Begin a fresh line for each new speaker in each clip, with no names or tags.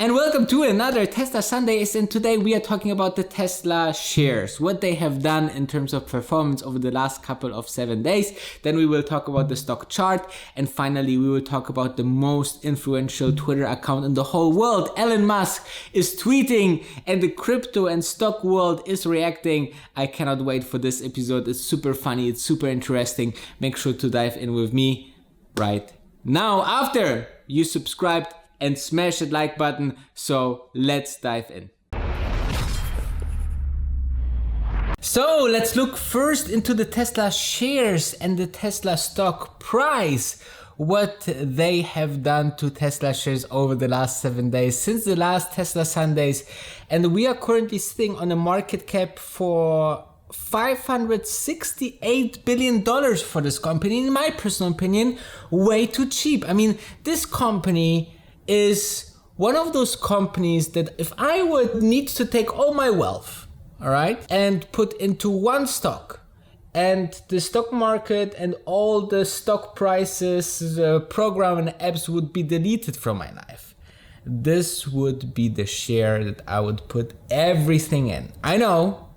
And welcome to another Tesla Sundays, and today we are talking about the Tesla shares, what they have done in terms of performance over the last couple of 7 days. Then we will talk about the stock chart, and finally we will talk about the most influential Twitter account in the whole world. Elon Musk is tweeting and the crypto and stock world is reacting. I cannot wait for this episode. It's super funny, it's super interesting. Make sure to dive in with me right now after you subscribed and smash that like button. So let's dive in. So let's look first into the Tesla shares and the Tesla stock price, what they have done to Tesla shares over the last 7 days since the last Tesla Sundays. And we are currently sitting on a market cap for $568 billion for this company. In my personal opinion, way too cheap. I mean, this company is one of those companies that if I would need to take all my wealth, all right, and put into one stock, and the stock market and all the stock prices, program and apps would be deleted from my life, this would be the share that I would put everything in. I know,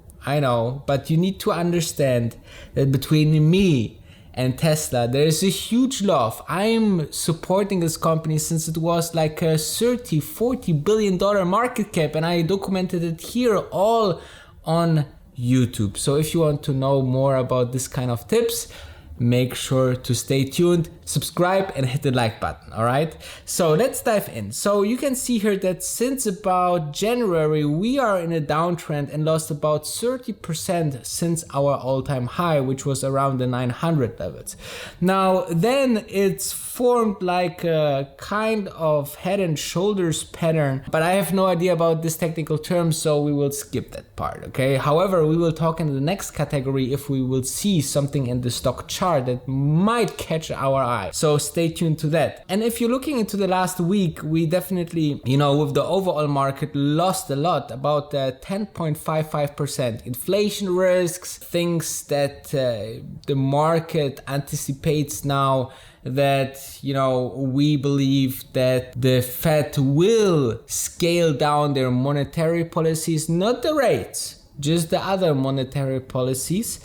but you need to understand that between me and Tesla, there is a huge love. I'm supporting this company since it was like a $30-40 billion market cap, and I documented it here all on YouTube. So if you want to know more about this kind of tips, make sure to stay tuned, subscribe and hit the like button, all right? So let's dive in. So you can see here that since about January, we are in a downtrend and lost about 30% since our all-time high, which was around the 900 levels. Now, then it's formed like a kind of head and shoulders pattern, but I have no idea about this technical term, so we will skip that part, okay? However, we will talk in the next category if we will see something in the stock chart that might catch our eye. So stay tuned to that. And if you're looking into the last week, we definitely, with the overall market lost a lot, about 10.55%. Inflation risks, things that the market anticipates now, that we believe that the Fed will scale down their monetary policies, not the rates, just the other monetary policies.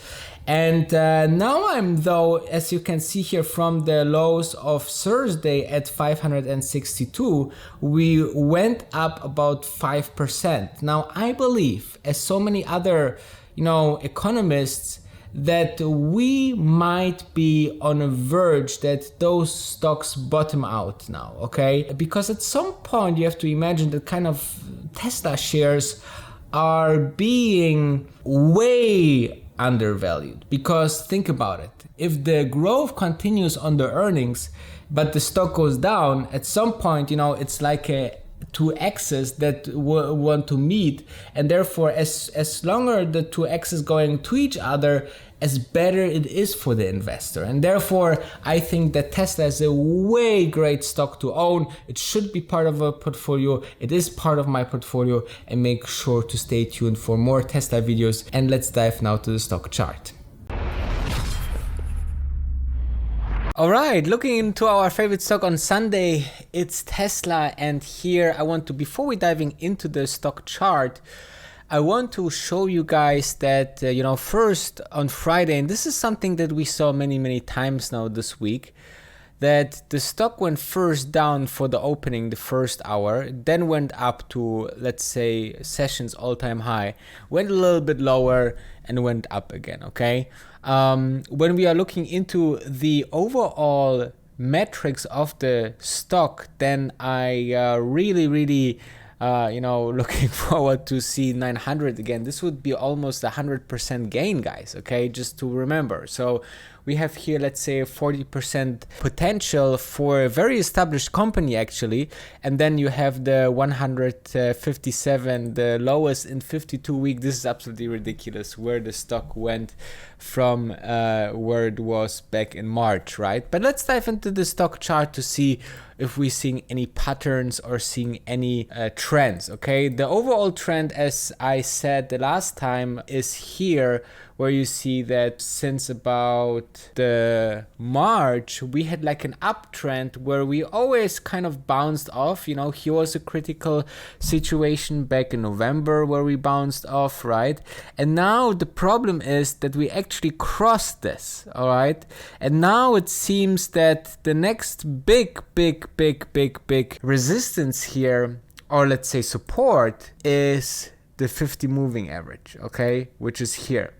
And now though, as you can see here from the lows of Thursday at 562, we went up about 5%. Now I believe, as so many other economists, that we might be on a verge that those stocks bottom out now, okay? Because at some point you have to imagine that kind of Tesla shares are being way undervalued. Because think about it, if the growth continues on the earnings, but the stock goes down, at some point, it's like two axes that want to meet, and therefore as longer the two axes going to each other, as better it is for the investor. And therefore I think that Tesla is a way great stock to own. It should be part of a portfolio. It is part of my portfolio, and make sure to stay tuned for more Tesla videos. And let's dive now to the stock chart. All right, looking into our favorite stock on Sunday, it's Tesla. And here I want to, before we diving into the stock chart, I want to show you guys that, first on Friday, and this is something that we saw many times now this week, that the stock went first down for the opening, the first hour, then went up to, let's say, session's all-time high, went a little bit lower and went up again, okay? When we are looking into the overall metrics of the stock, then I really looking forward to see 900 again. This would be almost 100% gain, guys, okay, just to remember. So we have here, let's say, a 40% potential for a very established company actually, and then you have the 157, the lowest in 52 weeks. This is absolutely ridiculous where the stock went from where it was back in March, right? But let's dive into the stock chart to see if we're seeing any patterns or seeing any trends, okay? The overall trend, as I said the last time, is here, where you see that since about throughout the March, we had like an uptrend where we always kind of bounced off. You know, here was a critical situation back in November where we bounced off, right? And now the problem is that we actually crossed this, all right? And now it seems that the next big resistance here, or let's say support, is the 50 moving average, okay, which is here.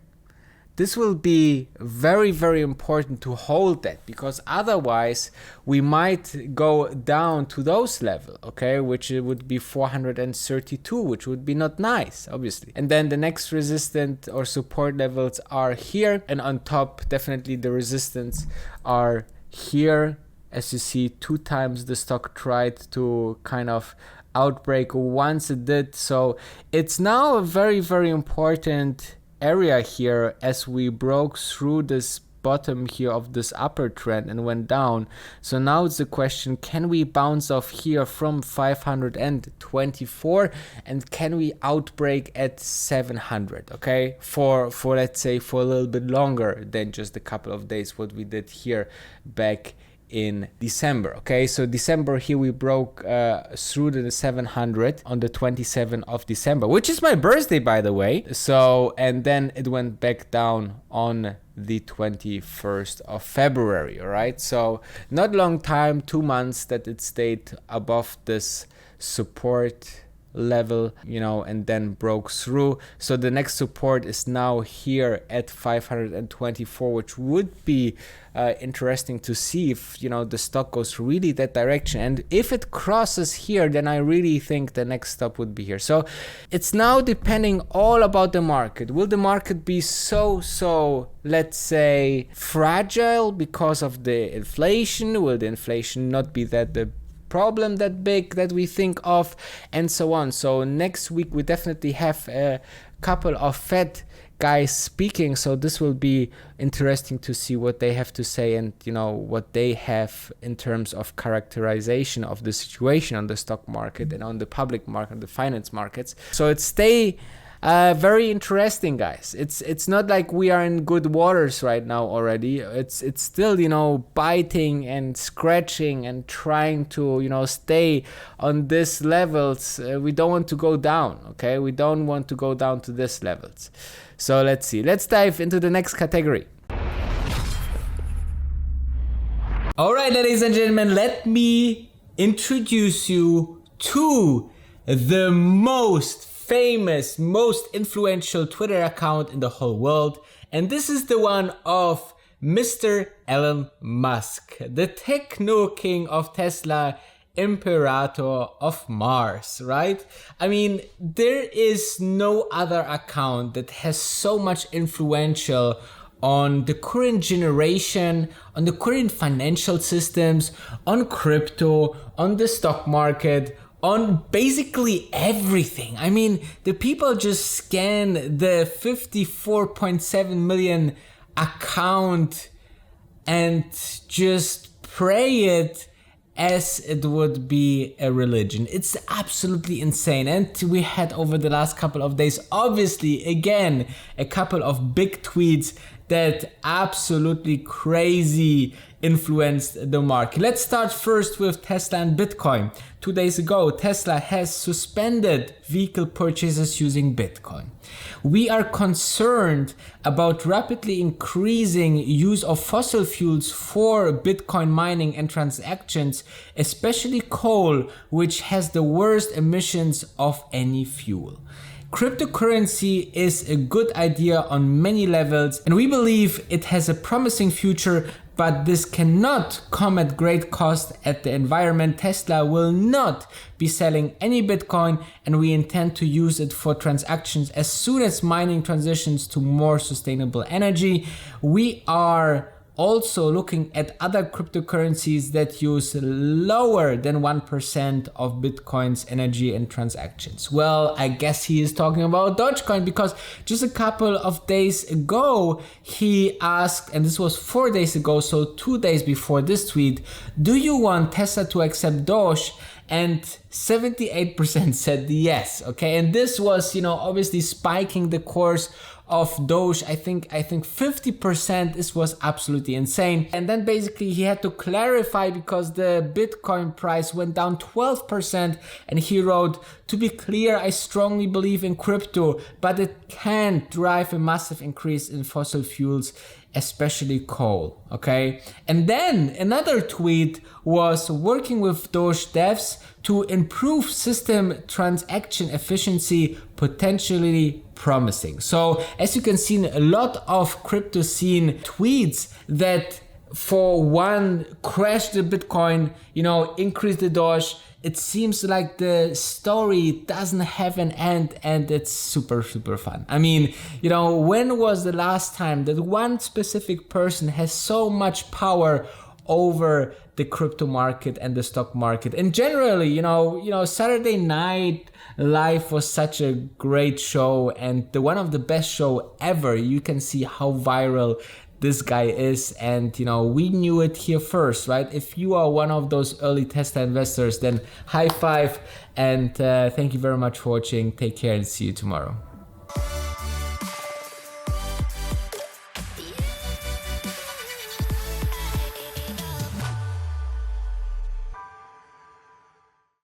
This will be very important to hold that, because otherwise we might go down to those levels, okay, which it would be 432, which would be not nice, obviously. And then the next resistance or support levels are here, and on top definitely the resistance are here. As you see, 2 times the stock tried to kind of outbreak once it did. So it's now a very important area here as we broke through this bottom here of this upper trend and went down. So now it's the question, can we bounce off here from 524 and can we outbreak at 700, okay, for let's say for a little bit longer than just a couple of days, what we did here back in December. Okay, so December here we broke through the 700 on the 27th of December, which is my birthday, by the way. So, and then it went back down on the 21st of February. All right, so not long time, 2 months that it stayed above this support level, you know, and then broke through. So the next support is now here at 524, which would be interesting to see if, you know, the stock goes really that direction. And if it crosses here, then I really think the next stop would be here. So it's now depending all about the market. Will the market be so let's say fragile because of the inflation? Will the inflation not be that the problem that big that we think of, and so on? So next week we definitely have a couple of Fed guys speaking, so this will be interesting to see what they have to say and, you know, what they have in terms of characterization of the situation on the stock market and on the public market, the finance markets. So it stay very interesting, guys. It's not like we are in good waters right now already. It's still, you know, biting and scratching and trying to, you know, stay on these levels. We don't want to go down, okay? We don't want to go down to these levels. So let's see. Let's dive into the next category. All right, ladies and gentlemen, let me introduce you to the most famous, most influential Twitter account in the whole world. And this is the one of Mr. Elon Musk, the techno king of Tesla, imperator of Mars, right? I mean, there is no other account that has so much influential on the current generation, on the current financial systems, on crypto, on the stock market, on basically everything. I mean, the people just scan the 54.7 million account and just pray it as it would be a religion. It's absolutely insane. And we had over the last couple of days, obviously, again, a couple of big tweets that absolutely crazy influenced the market. Let's start first with Tesla and Bitcoin. 2 days ago, Tesla has suspended vehicle purchases using Bitcoin. We are concerned about rapidly increasing use of fossil fuels for Bitcoin mining and transactions, especially coal, which has the worst emissions of any fuel. Cryptocurrency is a good idea on many levels, and we believe it has a promising future, but this cannot come at great cost at the environment. Tesla will not be selling any Bitcoin, and we intend to use it for transactions as soon as mining transitions to more sustainable energy. We are also looking at other cryptocurrencies that use lower than 1% of Bitcoin's energy and transactions. Well, I guess he is talking about Dogecoin, because just a couple of days ago he asked, and this was 4 days ago, so 2 days before this tweet, do you want Tesla to accept Doge? And 78% said yes, okay? And this was, you know, obviously spiking the course of Doge. I think 50%. This was absolutely insane. And then basically he had to clarify because the Bitcoin price went down 12%, and he wrote, "To be clear, I strongly believe in crypto, but it can drive a massive increase in fossil fuels, especially coal." Okay. And then another tweet was, "Working with Doge devs to improve system transaction efficiency, potentially promising." So as you can see, a lot of crypto scene tweets that for one crash the Bitcoin, increase the Doge. It seems like the story doesn't have an end, and it's super, super fun. I mean, when was the last time that one specific person has so much power over the crypto market and the stock market? And generally, Saturday Night Live was such a great show, and one of the best show ever. You can see how viral this guy is, and we knew it here first, right? If you are one of those early Tesla investors, then high five, and thank you very much for watching. Take care and see you tomorrow.